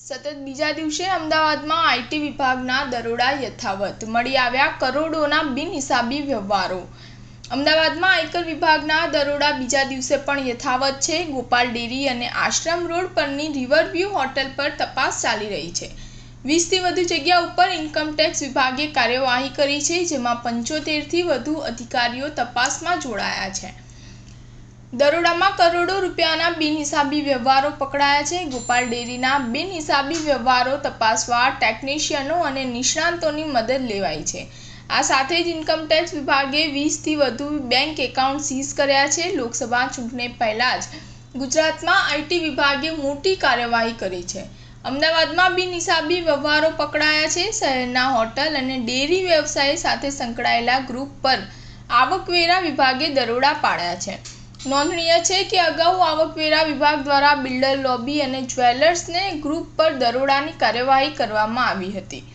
સતત બીજા દિવસે અમદાવાદમાં આઈટી વિભાગના દરોડા યથાવત, મળી આવ્યા કરોડોના બિનહિસાબી વ્યવહારો। અમદાવાદમાં આયકર વિભાગના દરોડા બીજા દિવસે પણ યથાવત છે। ગોપાલ ડેરી અને આશ્રમ રોડ પરની રિવરવ્યૂ હોટલ પર તપાસ ચાલી રહી છે। 20થી વધુ જગ્યા ઉપર ઇન્કમટેક્સ વિભાગે કાર્યવાહી કરી છે, જેમાં 75થી વધુ અધિકારીઓ તપાસમાં જોડાયા છે। દરોડામાં કરોડો રૂપિયાના બિનહિસાબી વ્યવહારો પકડાયા છે। ગોપાલ ડેરીના બિનહિસાબી વ્યવહારો તપાસવા ટેકનિશિયનો અને નિષ્ણાતોની મદદ લેવાઈ છે। આ સાથે જ ઇન્કમટેક્સ વિભાગે 20થી વધુ બેંક એકાઉન્ટ સીઝ કર્યા છે। લોકસભા ચૂંટણી પહેલા જ ગુજરાતમાં આઈટી વિભાગે મોટી કાર્યવાહી કરી છે। અમદાવાદમાં બિનહિસાબી વ્યવહારો પકડાયા છે। શહેરના હોટલ અને ડેરી વ્યવસાય સાથે સંકળાયેલા ગ્રુપ પર આવકવેરા વિભાગે દરોડા પાડ્યા છે। નોંધનીય છે કે અગાઉ આવકવેરા વિભાગ દ્વારા બિલ્ડર લોબી અને જ્વેલર્સને ગ્રુપ પર દરોડાની કાર્યવાહી કરવામાં આવી હતી।